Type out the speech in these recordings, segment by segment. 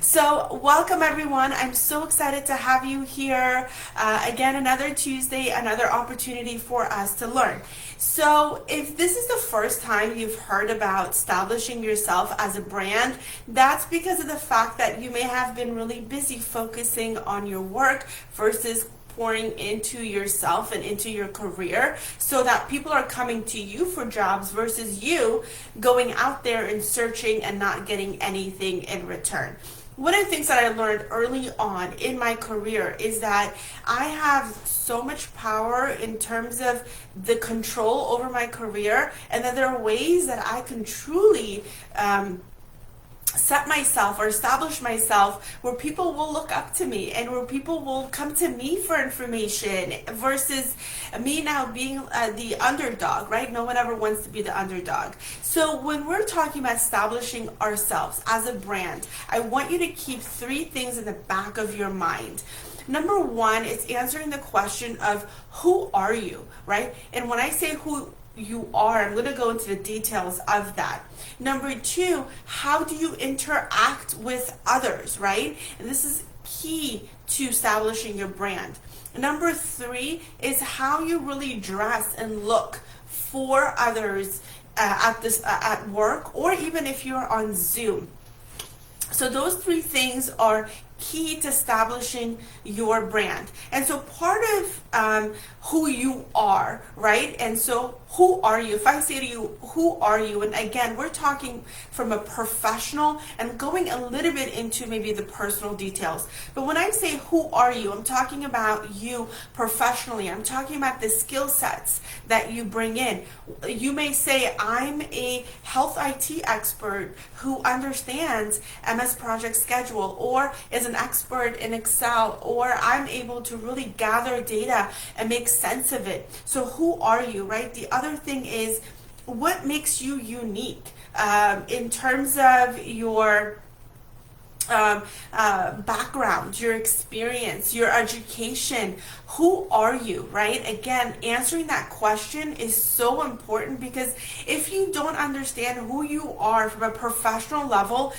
So welcome everyone. I'm so excited to have you here. Again, another Tuesday, another opportunity for us to learn. So if this is the first time you've heard about establishing yourself as a brand, that's because of the fact that you may have been really busy focusing on your work versus pouring into yourself and into your career, so that people are coming to you for jobs versus you going out there and searching and not getting anything in return. One of the things that I learned early on in my career is that I have so much power in terms of the control over my career, and that there are ways that I can truly set myself or establish myself where people will look up to me and where people will come to me for information versus me now being the underdog, right? No one ever wants to be the underdog. So when we're talking about establishing ourselves as a brand, I want you to keep three things in the back of your mind. Number one is answering the question of who are you, right? And when I say who you are, I'm going to go into the details of that. Number two, how do you interact with others, right? And this is key to establishing your brand. Number three is how you really dress and look for others at work, or even if you're on Zoom. So those three things are key to establishing your brand. And so part of who you are, right? And so who are you? If I say to you, who are you? And again, we're talking from a professional and going a little bit into maybe the personal details. But when I say who are you, I'm talking about you professionally. I'm talking about the skill sets that you bring in. You may say, I'm a health IT expert who understands MS Project Schedule, or is an expert in Excel, or I'm able to really gather data and make sense of it. So who are you, right? The other thing is, what makes you unique in terms of your background, your experience, your education. Who are you, right? Again, answering that question is so important, because if you don't understand who you are from a professional level,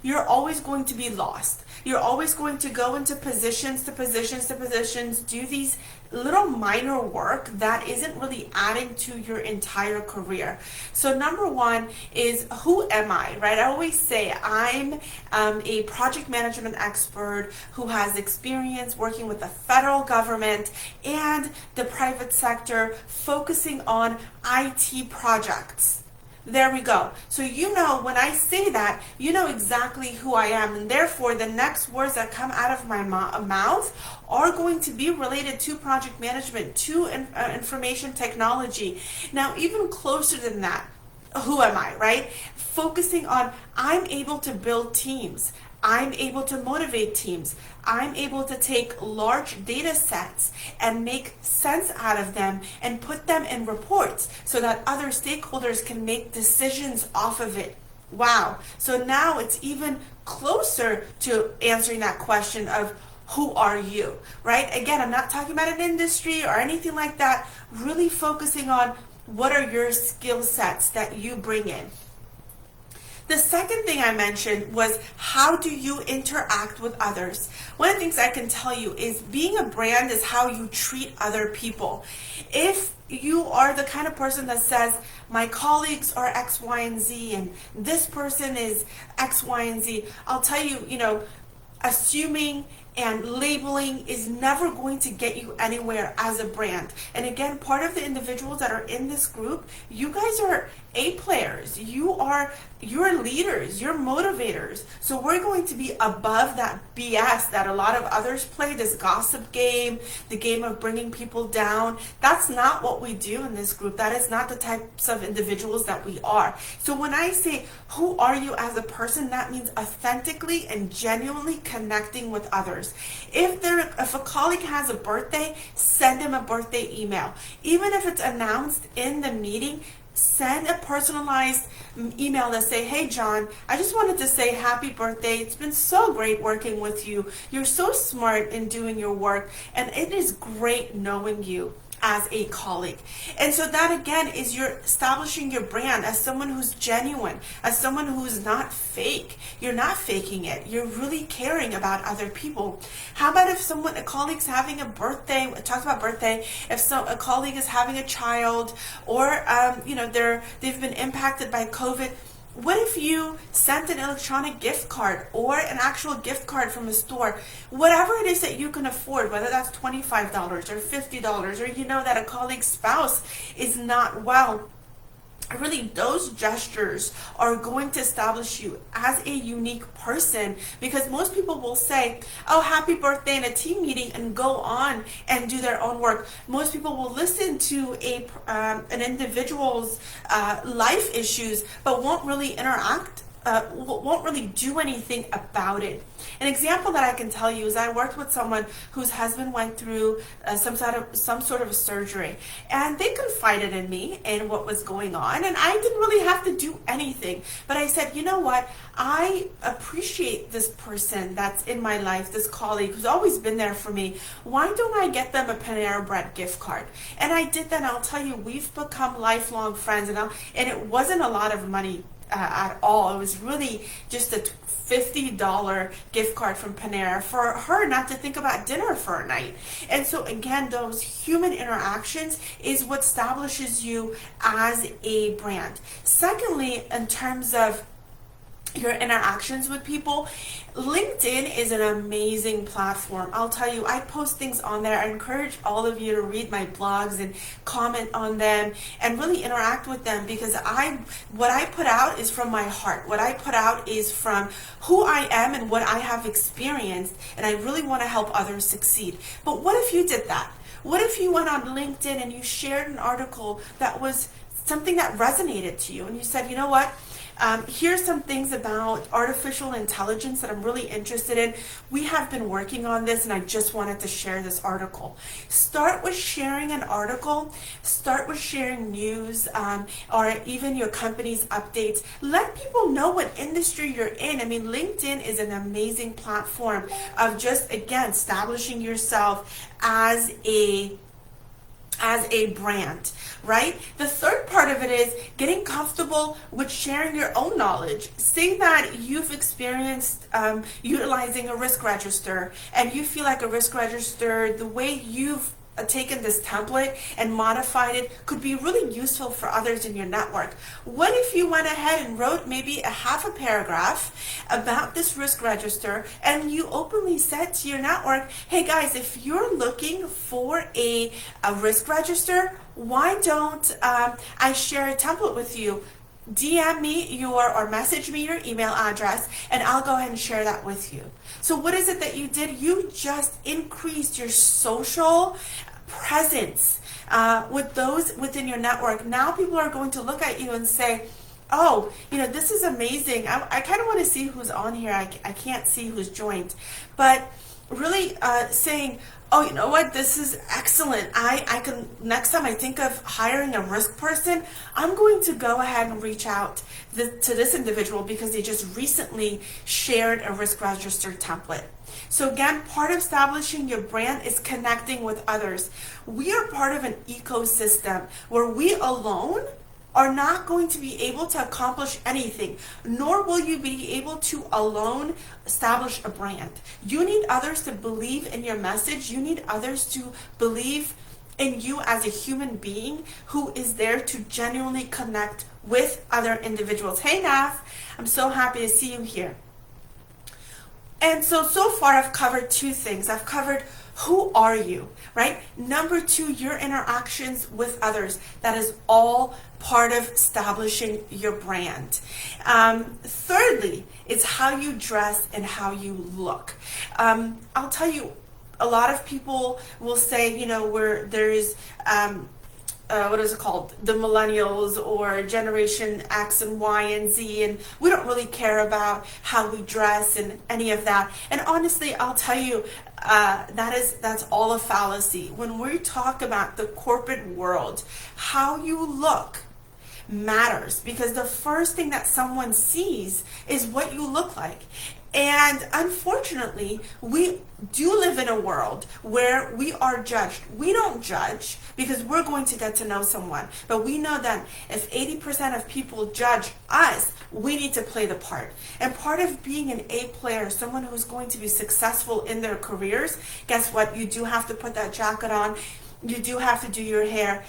you're always going to be lost. You're always going to go into positions, do these little minor work that isn't really adding to your entire career. So number one is, who am I, right? I always say I'm a project management expert who has experience working with the federal government and the private sector, focusing on IT projects. There we go. So when I say that, you know exactly who I am, and therefore the next words that come out of my mouth are going to be related to project management, to information technology. Now, even closer than that, who am I, right? Focusing on, I'm able to build teams. I'm able to motivate teams. I'm able to take large data sets and make sense out of them and put them in reports so that other stakeholders can make decisions off of it. Wow. So now it's even closer to answering that question of who are you, right? Again, I'm not talking about an industry or anything like that. Really focusing on what are your skill sets that you bring in. The second thing I mentioned was, how do you interact with others? One of the things I can tell you is, being a brand is how you treat other people. If you are the kind of person that says, my colleagues are X, Y, and Z, and this person is X, Y, and Z, I'll tell you, assuming and labeling is never going to get you anywhere as a brand. And again, part of the individuals that are in this group, you guys are A players. You're leaders, you're motivators. So we're going to be above that BS that a lot of others play, this gossip game, the game of bringing people down. That's not what we do in this group. That is not the types of individuals that we are. So when I say, who are you as a person, that means authentically and genuinely connecting with others. If a colleague has a birthday, send him a birthday email. Even if it's announced in the meeting, send a personalized email that say, hey John, I just wanted to say happy birthday. It's been so great working with you. You're so smart in doing your work, and it is great knowing you. as a colleague. And so that again is you're establishing your brand as someone who's genuine, as someone who's not fake. You're not faking it. You're really caring about other people. How about if a colleague's having a birthday, talked about birthday, if a colleague is having a child, or they've been impacted by COVID. What if you sent an electronic gift card or an actual gift card from a store? Whatever it is that you can afford, whether that's $25 or $50, or you know that a colleague's spouse is not well. Really, those gestures are going to establish you as a unique person, because most people will say, oh, happy birthday in a team meeting and go on and do their own work. Most people will listen to an individual's life issues, but won't really interact, won't really do anything about it. An example that I can tell you is I worked with someone whose husband went through some sort of a surgery, and they confided in me and what was going on, and I didn't really have to do anything. But I said, you know what? I appreciate this person that's in my life, this colleague who's always been there for me. Why don't I get them a Panera Bread gift card? And I did that. And I'll tell you, we've become lifelong friends, and it wasn't a lot of money at all. It was really just a $50 gift card from Panera for her not to think about dinner for a night. And so again, those human interactions is what establishes you as a brand. Secondly, in terms of your interactions with people, LinkedIn is an amazing platform. I'll tell you, I post things on there. I encourage all of you to read my blogs and comment on them and really interact with them, because what I put out is from my heart. What I put out is from who I am and what I have experienced, and I really want to help others succeed. But what if you did that? What if you went on LinkedIn and you shared an article that was something that resonated to you, and you said, you know what? Here's some things about artificial intelligence that I'm really interested in. We have been working on this, and I just wanted to share this article. Start with sharing an article. Start with sharing news, or even your company's updates. Let people know what industry you're in. I mean, LinkedIn is an amazing platform of just, again, establishing yourself as a brand, right? The third part of it is getting comfortable with sharing your own knowledge. Say that you've experienced utilizing a risk register, and you feel like a risk register, the way you've taken this template and modified it, could be really useful for others in your network. What if you went ahead and wrote maybe a half a paragraph about this risk register, and you openly said to your network, hey guys, if you're looking for a risk register, why don't I share a template with you? DM me or message me your email address, and I'll go ahead and share that with you. So what is it that you did? You just increased your social presence with those within your network. Now people are going to look at you and say, oh, this is amazing. I kind of want to see who's on here. I can't see who's joined. But really saying, oh, you know what, this is excellent. I can, next time I think of hiring a risk person, I'm going to go ahead and reach out to this individual because they just recently shared a risk register template. So again, part of establishing your brand is connecting with others. We are part of an ecosystem where we alone are not going to be able to accomplish anything, nor will you be able to alone establish a brand. You need others to believe in your message. You need others to believe in you as a human being who is there to genuinely connect with other individuals. Hey Naf, I'm so happy to see you here. And so far I've covered two things. I've covered who are you, right? Number two, your interactions with others. That is all part of establishing your brand. Thirdly, it's how you dress and how you look. I'll tell you, a lot of people will say, where there's what is it called? The millennials or Generation X and Y and Z, and we don't really care about how we dress and any of that. And honestly, I'll tell you, that's all a fallacy. When we talk about the corporate world, how you look matters, because the first thing that someone sees is what you look like. And unfortunately, we do live in a world where we are judged. We don't judge because we're going to get to know someone. But we know that if 80% of people judge us, we need to play the part. And part of being an A player, someone who's going to be successful in their careers, guess what? You do have to put that jacket on. You do have to do your hair,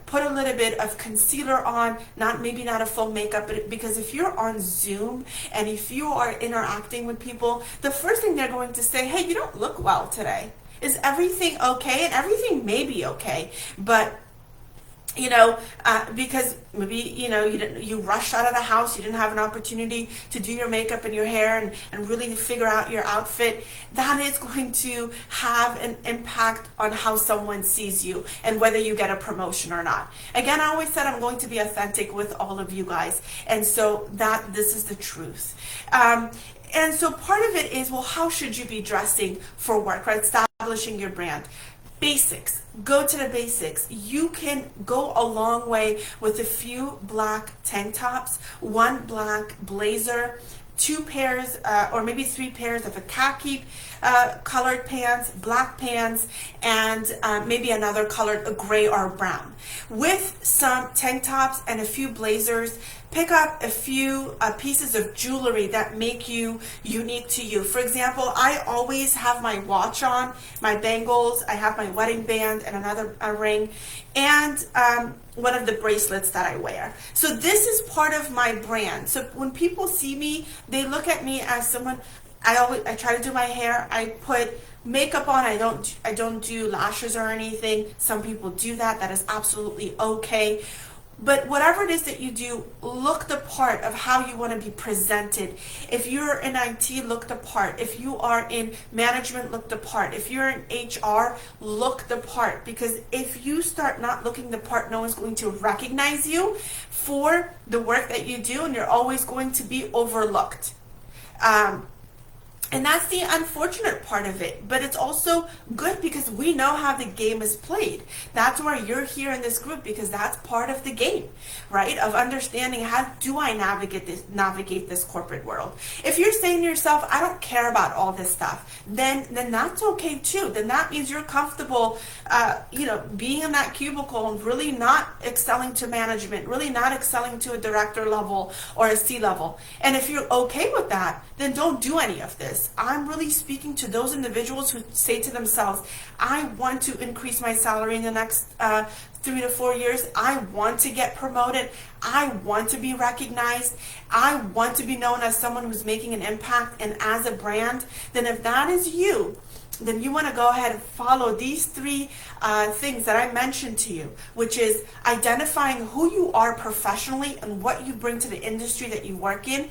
put a little bit of concealer on, maybe not a full makeup, but because if you're on Zoom and if you are interacting with people, the first thing they're going to say, hey, you don't look well today. Is everything okay? And everything may be okay, but because maybe, you rushed out of the house, you didn't have an opportunity to do your makeup and your hair and really figure out your outfit, that is going to have an impact on how someone sees you and whether you get a promotion or not. Again, I always said I'm going to be authentic with all of you guys. And so this is the truth. And so part of it is, well, how should you be dressing for work, right? Establishing your brand. Basics. Go to the basics. You can go a long way with a few black tank tops, one black blazer, 2 pairs or maybe 3 pairs of a khaki colored pants, black pants, and maybe another colored, a gray or a brown. With some tank tops and a few blazers, pick up a few pieces of jewelry that make you unique to you. For example, I always have my watch on, my bangles, I have my wedding band and another ring, and one of the bracelets that I wear. So this is part of my brand. So when people see me, they look at me as someone, I try to do my hair, I put makeup on, I don't do lashes or anything. Some people do that. That is absolutely okay. But whatever it is that you do, look the part of how you want to be presented. If you're in IT, look the part. If you are in management, look the part. If you're in HR, look the part. Because if you start not looking the part, no one's going to recognize you for the work that you do, and you're always going to be overlooked. And that's the unfortunate part of it. But it's also good because we know how the game is played. That's why you're here in this group, because that's part of the game, right? Of understanding, how do I navigate this corporate world? If you're saying to yourself, I don't care about all this stuff, then that's okay too. Then that means you're comfortable, being in that cubicle and really not excelling to management, really not excelling to a director level or a C level. And if you're okay with that, then don't do any of this. I'm really speaking to those individuals who say to themselves, I want to increase my salary in the next 3 to 4 years. I want to get promoted. I want to be recognized. I want to be known as someone who's making an impact and as a brand. Then if that is you, then you want to go ahead and follow these 3 things that I mentioned to you, which is identifying who you are professionally and what you bring to the industry that you work in.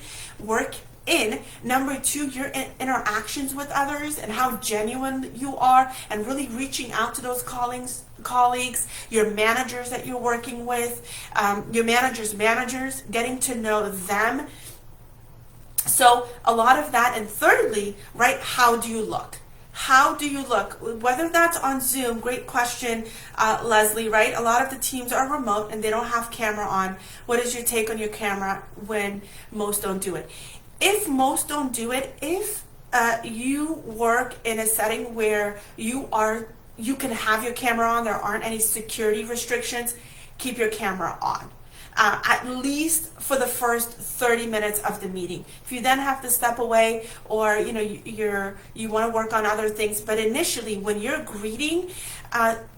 Number 2, your interactions with others and how genuine you are, and really reaching out to those colleagues, your managers that you're working with, your managers, getting to know them. So a lot of that. And thirdly, right, how do you look? How do you look? Whether that's on Zoom, great question, Leslie, right? A lot of the teams are remote and they don't have camera on. What is your take on your camera when most don't do it? If most don't do it, if you work in a setting where you can have your camera on, there aren't any security restrictions, keep your camera on. At least for the first 30 minutes of the meeting. If you then have to step away, or you want to work on other things, but initially when you're greeting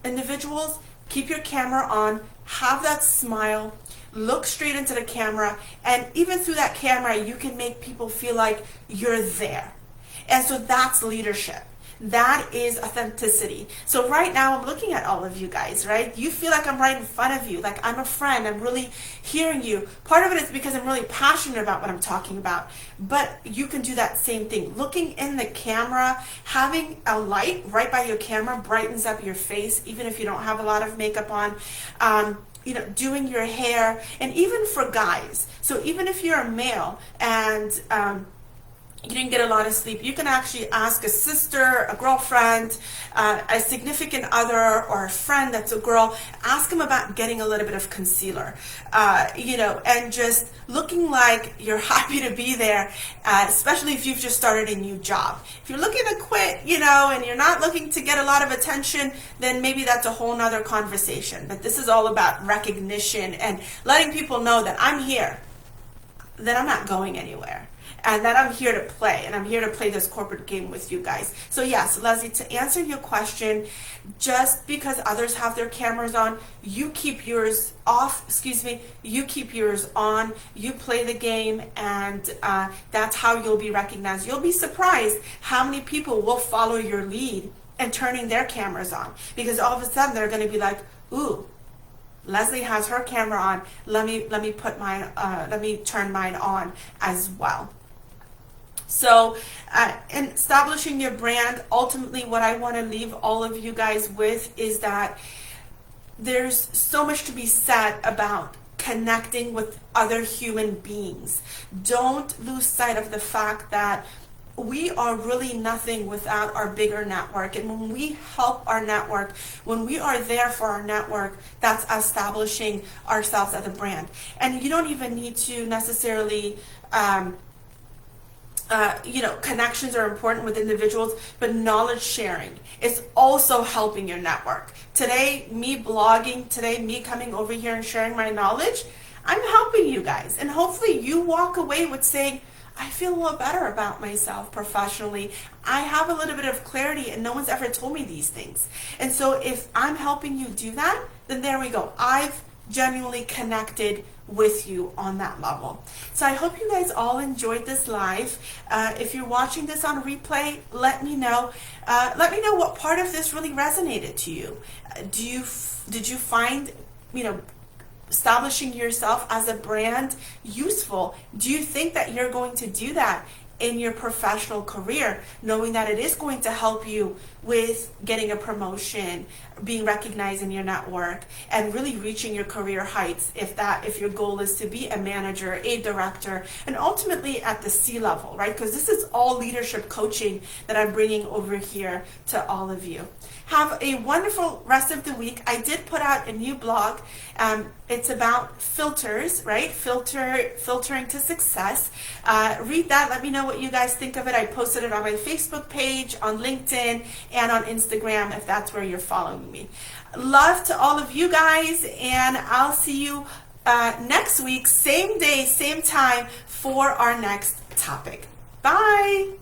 individuals, keep your camera on, have that smile, look straight into the camera, and even through that camera you can make people feel like you're there. And so that's leadership. That is authenticity. So right now I'm looking at all of you guys, right? You feel like I'm right in front of you, like I'm a friend, I'm really hearing you. Part of it is because I'm really passionate about what I'm talking about. But you can do that same thing. Looking in the camera, having a light right by your camera brightens up your face, even if you don't have a lot of makeup on. Doing your hair, and even for guys. So even if you're a male and you didn't get a lot of sleep, you can actually ask a sister, a girlfriend, a significant other, or a friend that's a girl. Ask them about getting a little bit of concealer, and just looking like you're happy to be there, especially if you've just started a new job. If you're looking to quit, and you're not looking to get a lot of attention, then maybe that's a whole nother conversation. But this is all about recognition and letting people know that I'm here, that I'm not going anywhere, and that I'm here to play, and I'm here to play this corporate game with you guys. So yes, Leslie, to answer your question, just because others have their cameras on, you keep yours off, you keep yours on, you play the game, and that's how you'll be recognized. You'll be surprised how many people will follow your lead and turning their cameras on, because all of a sudden they're going to be like, ooh, Leslie has her camera on. Let me put mine. Let me turn mine on as well. So, in establishing your brand, ultimately, what I want to leave all of you guys with is that there's so much to be said about connecting with other human beings. Don't lose sight of the fact that we are really nothing without our bigger network. And when we help our network, when we are there for our network, that's establishing ourselves as a brand. And you don't even need to necessarily, connections are important with individuals, but knowledge sharing is also helping your network. Today, me blogging, me coming over here and sharing my knowledge, I'm helping you guys. And hopefully you walk away with saying, I feel a little better about myself professionally. I have a little bit of clarity, and no one's ever told me these things. And so if I'm helping you do that, then there we go. I've genuinely connected with you on that level. So I hope you guys all enjoyed this live. If you're watching this on replay, let me know. Let me know what part of this really resonated to you. Did you find, establishing yourself as a brand useful? Do you think that you're going to do that in your professional career, knowing that it is going to help you with getting a promotion, being recognized in your network, and really reaching your career heights if your goal is to be a manager, a director, and ultimately at the C level, right? Because this is all leadership coaching that I'm bringing over here to all of you. Have a wonderful rest of the week. I did put out a new blog. It's about filters, right? Filtering to success. Read that. Let me know what you guys think of it. I posted it on my Facebook page, on LinkedIn, and on Instagram if that's where you're following me. Love to all of you guys, and I'll see you next week, same day, same time, for our next topic. Bye.